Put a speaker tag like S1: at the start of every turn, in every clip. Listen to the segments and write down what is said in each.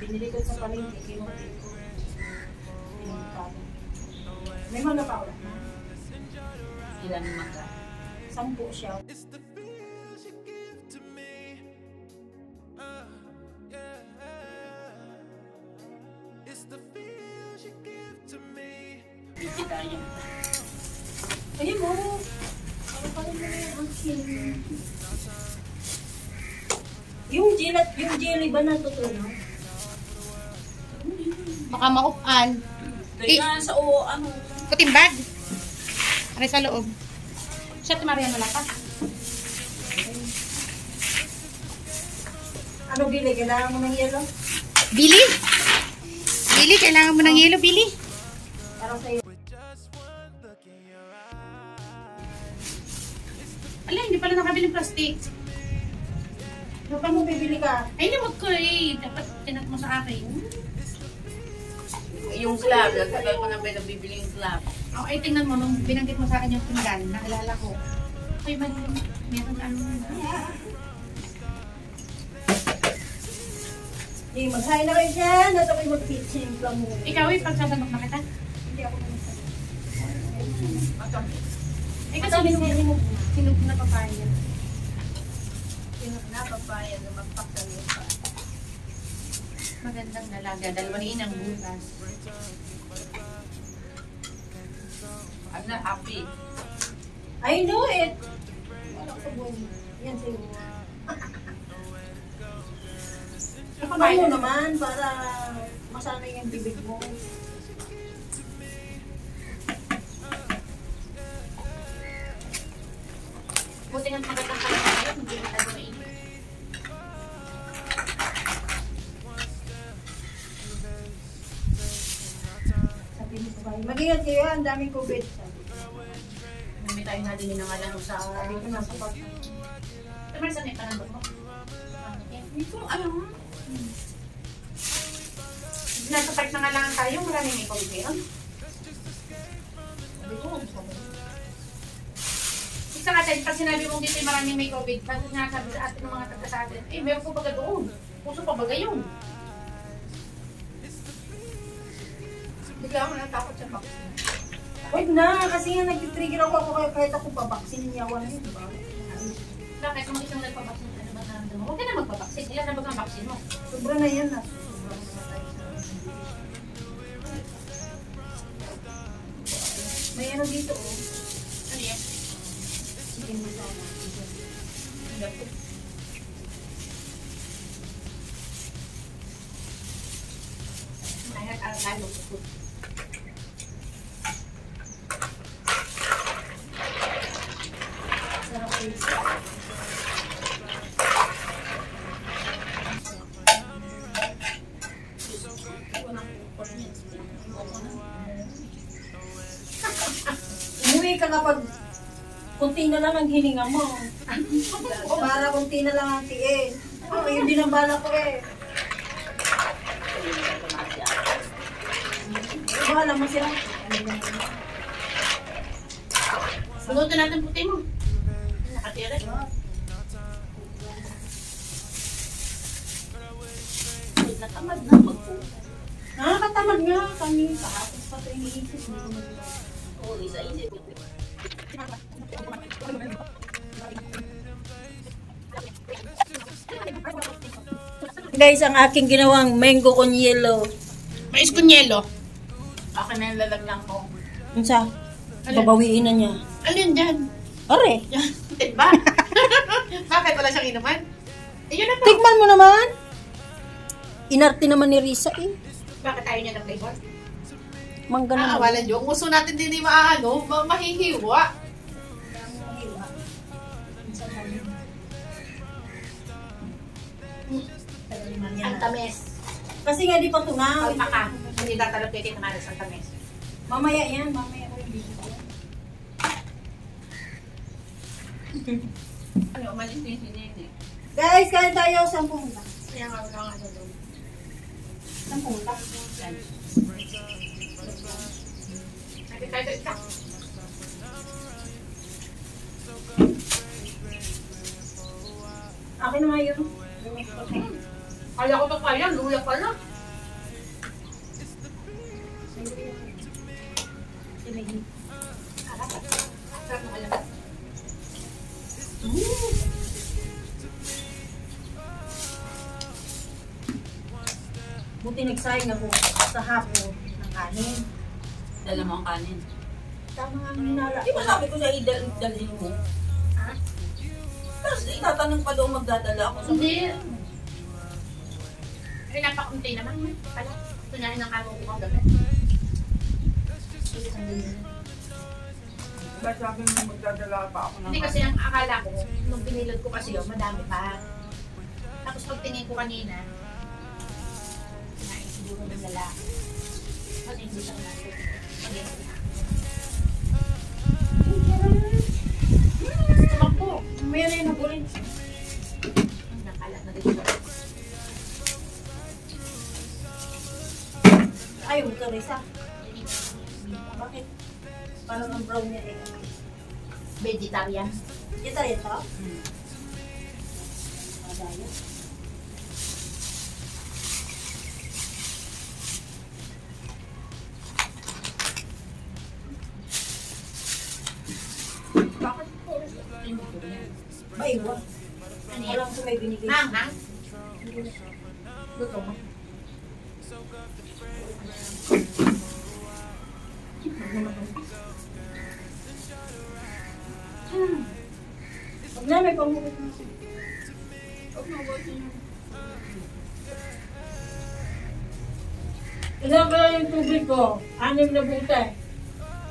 S1: Binili ko sa palengke, kinuha ko. May mga pa wala na.
S2: Ilan mangga?
S1: 10 siya.
S2: Hindi tayo.
S1: Ayun mo. Ano pa rin ang akin? Yung jelly ba na totoo na?
S3: Baka maupan.
S2: Kaya sa ano?
S3: Kutimbag. Ano sa loob? Siya Mariano lakas.
S1: Ano bili? Kailangan mo ng yelo?
S3: Bili? Bili, kailangan mo ng yelo, Bili.
S1: Para sa'yo.
S3: Ala, hindi pala nakabili ng plastic.
S1: Ano pa mo bibili ka?
S3: Ay, naman ko eh. Dapat tinat mo sa akin.
S2: Yung club, nagtagal ko na ba nabibili yung club?
S3: Oh, ay, tingnan mo, nung binanggit mo sa akin yung pinggan, naalala ko. Ay, man, meron ano.
S1: Hindi, mag-hi na kayo dyan. At ako'y mag-pitching lang mo.
S3: Ikaw eh, pagsasanok na kita.
S1: Hindi ako mag-sabi.
S3: Eh, kasi sinug na papaya.
S2: Sinug na papaya na magpakalo pa.
S3: Magandang nalaga. Dalawang inang bukas.
S2: I'm not happy.
S1: I know it. Wala ko sa buwan. Yan sa'yo. Kapag mo naman para masanay yung bibig mo.
S3: Buti nga magandang kalagayan. Hindi mo tayo mainit.
S1: Sabi mo ba? Mag-ingat kayo. Ang daming COVID.
S2: Hindi tayo natin ninangalan sa...
S1: Sabi ko nasa pag.
S3: Pero saan may panandok mo?
S2: Hindi ko alam.
S3: Nasa part na nga lang tayo. Maraming may COVID ngayon.
S1: Sabi ko, sabi ko.
S3: Isa nga tayo, pag sinabi mong dito maraming may COVID, bakit nga sabi sa atin ng mga taga sa atin, eh, meron po baga doon. Puso pa baga yun.
S2: Bigla ako natakot sa vaccine.
S1: Wait na, kasi nga nag-trigger ako kahit ako pa-vaccine niya. Wala yun, diba?
S3: Bakit kung isang nagpabaksin ka naman na mo, huwag ka na magpabaksin. Ilan na baga ang baksin mo?
S1: Sobra na yan. Sobra na tayo sa... May ano dito, oh.
S3: Ano yan?
S1: Chicken masala.
S3: Mayroon ang lalo sa food.
S1: Sarap eh. Umuwi ka kapag kunti na lang ang hininga mo. Para kunti na lang ang tiin. Oh, yun din ang bala ko eh. Bahala mo sila.
S3: Luto natin puti mo. Nakatira.
S2: Natamad na magpunta.
S1: Nakakatamad nga kami. Kahapos pa ito iniisip.
S2: Oo, isa-isip.
S1: Guys, ang aking ginawang mango con yelo.
S3: Mais con yelo.
S2: Akin na yung lalagyan ko.
S1: Unsa? Babawiin na niya.
S3: Ano yun dyan?
S1: Are,
S3: Diba? Bakit wala siyang inuman? Ayun na po.
S1: tikman mo naman. Inarte naman ni Risa eh.
S3: Bakit ayaw niya ng flavor?
S1: Mangga naman.
S3: Walang yung gusto natin din yung maano, mahihiwa. Ang tamis.
S1: Kasi nga di pa tunaw.
S3: Kalma ka. Hindi tatalog kayo tinamas ang tamis.
S1: Mamaya yan, mamaya ko yung video.
S2: Ano, umalis na yung sinini.
S1: Guys, kain tayo. 10 lang.
S2: Kaya nga wala nga doon.
S1: 10 lang.
S3: Sabi tayo sa isa.
S1: Akin na nga yun.
S3: Kala ko pa kaya, luya pala. Sarap ng alamat.
S1: Buti nagsayang ako sa hapon ng kanin.
S2: Dala mo ang kanin.
S1: Tama nga ang hinala.
S2: Di ba sabi ko na idalhin mo?
S1: Ha?
S2: Tapos itatanong pa daw magdadala ako.
S3: Hindi. Ay, napakunti naman. Pala, tunyahin ng kamo ko kang gabi.
S2: Ba't sabi mo magdadala pa ako ng
S3: Hindi kasi ang akala ko, nung pinilod ko kasi yun, madami pa. Tapos pag tingin ko kanina, kinain siguro ng lalaki. Kasi hindi siya natin. Tumakbo.
S1: May rin na bulin.
S3: Nakala na din siya.
S1: Ayaw mo Teresa. Bakit? Parang ang brown niya eh.
S3: Vegetarian.
S1: Ito rin ito? Madaya.
S2: Bakit po? Hindi ko yan.
S1: Ba, iwan.
S3: Ano yan?
S1: Walang sa may binigay.
S3: Hang? Luto mo.
S1: Huwag na, may pamukot. Ilan ba yung tubig ko? 6 na buta.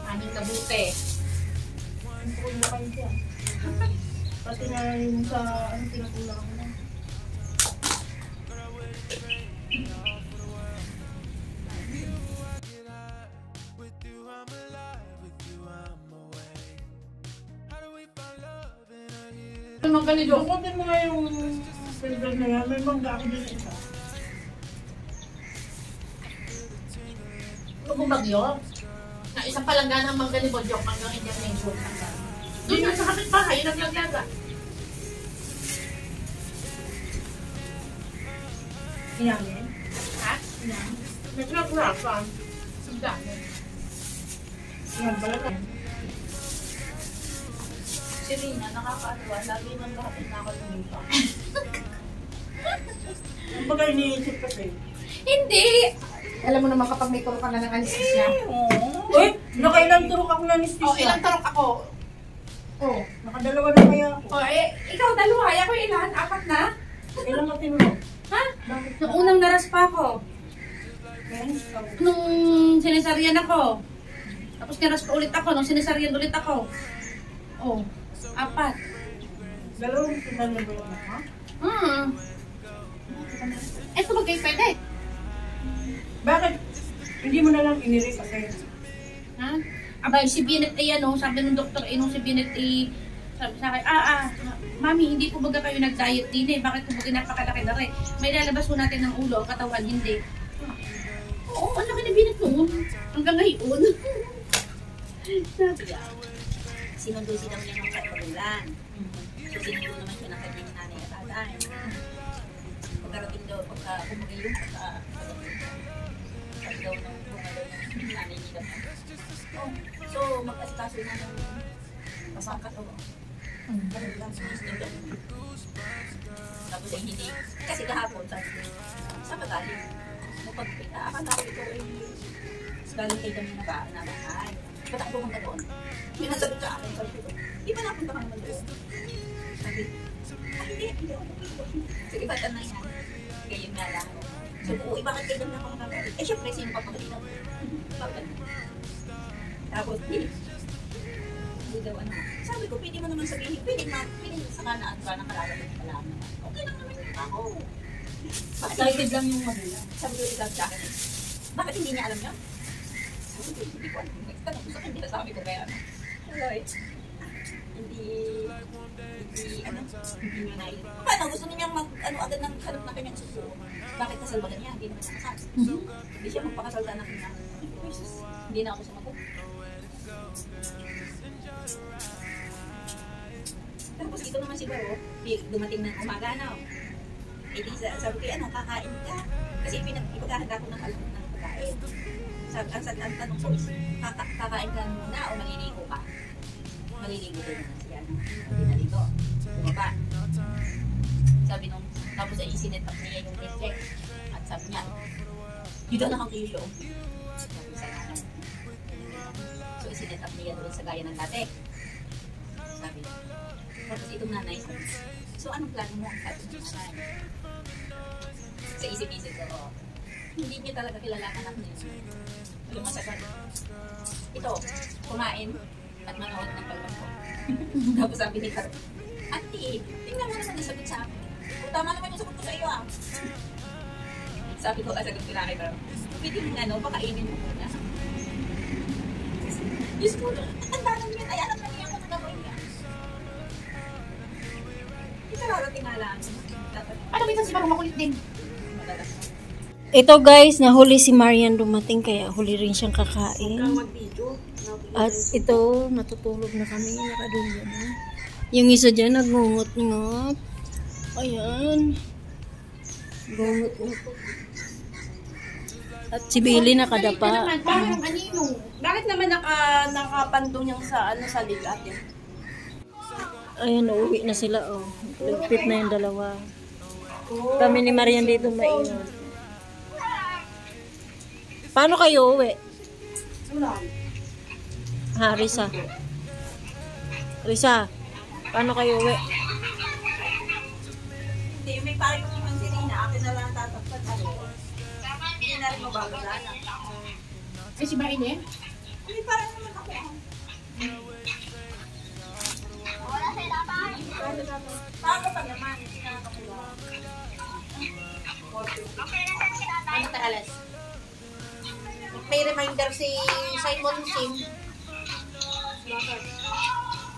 S3: Aning kabuti.
S1: Ang pukul mo kayo siya. Pati na yung sa ano pinakulang ko na.
S3: Ano ganito?
S1: Bukutin mo nga yung silver na yan. May mangga ako dito isa.
S3: Kung bagyo, na isang palanggan ang mangga ni Bodyok hanggang Indonesian. Doon nga sa kapitbahay, naglaglaga.
S1: Inamin.
S3: Ha? Naglaglaga. Ang dami.
S1: Yan pala na.
S2: Si Rina, nakakatuwa. Lagi nang lahat ay nakalimuta.
S1: Ang bagay iniisip kasi.
S3: Hindi! Alam mo naman kapag may turok ka na ng anesthesia.
S1: Uy! Nakailang turok ako na anesthesia.
S3: Oh, ilang turok ako? Oh.
S1: Nakadalawa na kaya ako.
S3: Oh, ikaw dalawa. Ako ilan? 4 na?
S1: Ilang ka tinurok?
S3: Ha?
S1: Bakit?
S3: Nung unang naras pa ako.
S1: Yan.
S3: Nung sinesaryan ako. Tapos naras pa ulit ako. Nung sinesaryan ulit ako. Oh, 4.
S1: Dalawang sila na ba yun? Ha?
S3: Eh, kung magkayo pwede.
S1: Bakit? Hindi mo na lang inirik kasi.
S3: Ha? Abay, si Binet ay ano, sabi ng doktor, nung si Binet ay, sabi sa akin, mami, hindi po baga kayo nag-diet din eh. Bakit po baga napakalaki na rin? May lalabas po natin ng ulo, ang katawan, hindi. Oo, ang laki na Binet noon. Hanggang ngayon. Sabi niya.
S2: Sinundo sila niya ng kaibulan. So, sinundo naman siya ng kanyang nanay at tatay. Pagkarating daw, pagka kumagayong, pag daw ng bumalo ng nanay nila. So, mag-asikaso na ng pasangkat o. Ganun lang, sinundo daw. Tapos ay hindi. Kasi kahapon, sabi ko, sa magaling. Mapagpita, akala ko ito ay galing kay kami na bahay. Ba't ako pumunta doon? May nasagot sa akin, sabi ko, di ba napunta ka naman doon? Sabi, hindi ako pupunta. Sige, ba't na yan? Kaya yun nga lang. So, uy, bakit kayo na ako nakagalit? Eh, syempre, sino pa pagalitan? Bakit? Tapos, hindi daw ano. Sabi ko, pwede mo naman sabihin, pwede sa kanaan ba ng kalagalit ng kalaman. Okay lang naman yung ako.
S1: Excited lang yung magulang.
S2: Sabi ko, ikaw sa akin. Bakit hindi niya alam yun? Sabi ko, hindi ko alam. Tanong ko sa kanya, sabi ko kaya ano. Right. Hindi niya nailip. Paano, gusto niyang agad ng hanap na kanyang susunod. Bakit kasal ba ganyan? Hindi naman nakasal. Hindi siya magpakasal ka na kanya. Hindi na ako sumagot. Tapos ito naman siguro, dumating ng umaga na. Eh di sabi ko, ano, kakain ka? Kasi ipagkahanda ko ng pagkain. Ang tanong ko is, kakain ka muna o maliligo ka? Maliligo din naman siya. Hindi naligo. Bumaba. Sabi nung, tapos ay isinet up niya yung check. At sabi niya, you don't know how to use your own. Sabi sa akin. So isinet up niya doon sa gaya ng dati. Sabi niya. Tapos itong nanay, sabi, so anong plano mo? Sabi ng nanay. Sa isip-isip ko, hindi niya talaga kilalakan ako niya. Lumasagan. Ito, kumain at manood ng palabas. Tapos sabi ni Karo, Auntie, tingnan mo naman yung sagot sa akin. Tama naman yung sagot ko sa iyo ah. Sabi ko, sagot ko lang kay Karo, pwede mo nga, no, pakainin mo muna. Diyos ko, ang tanong yun, ay alam na niya ako na gawin niya. Ito rarating nga lang.
S3: Ano minsan si Parang makulit din?
S2: Madalas.
S1: Ito guys, nahuli si Marian dumating kaya huli rin siyang kakain. At ito, natutulog na kami, nakadulyan na. Yung isa dyan, nagngungot-ngot. Ayan. Gungot-ngot. At si Billy nakadapa.
S3: Bakit naman nakapantong niyang sa lig atin?
S1: Ayan, uuwi na sila, oh. Ligpit na yung dalawa. Kami ni Marian dito maingat. Paano kayo uwi? Ha, Risa? Risa, paano kayo uwi?
S2: Hindi, may payo naman si Rina. Akin na lang tatakpan. Hindi na rin mababala.
S3: Eh, si Maine?
S2: May payo naman ako. Paano pa naman?
S3: Ano ta alas? May reminder si Simon Sim.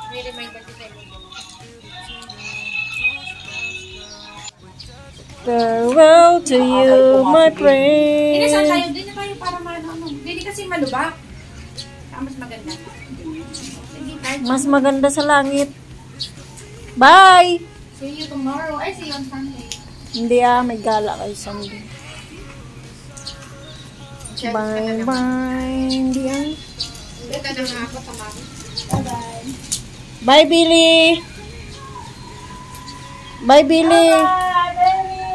S3: May reminder si Simon Sim.
S1: Farewell to you, my friend.
S3: Hindi, saan tayo? Hindi na tayo para ano. Hindi kasi malubak. Mas maganda. Sige, tayo.
S1: Mas maganda sa langit. Bye!
S3: See you tomorrow. Ay, see you on Sunday.
S1: Hindi may gala kayo Sunday. Bye bye. Hindi
S3: Ito na nga ako sa mami.
S2: Bye-bye.
S1: Bye, Billy. Bye, Billy.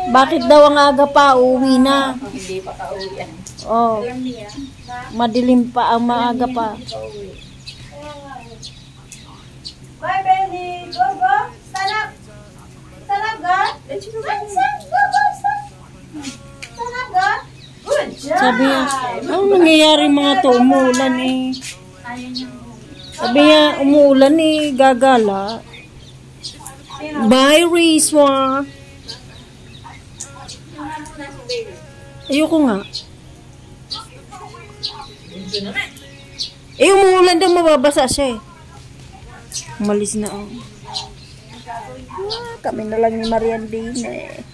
S1: Bakit daw ang aga pa? Uuwi na.
S2: Hindi pa ka-uwi.
S1: Oh. Madilim pa ang maaga pa.
S2: Bye, Benny. Go, go. Stand up. Stand up, God. Go, go. Stand up, God. Good job.
S1: Sabi niya, anong nangyayari mga to? Umuulan eh. Sabi niya, umuulan eh. Gagala. Bye, Rizwa. Ayoko nga. Eh, umuulan daw, mababasa siya eh. Umalis na ako. Kami na lang ni Marian din eh.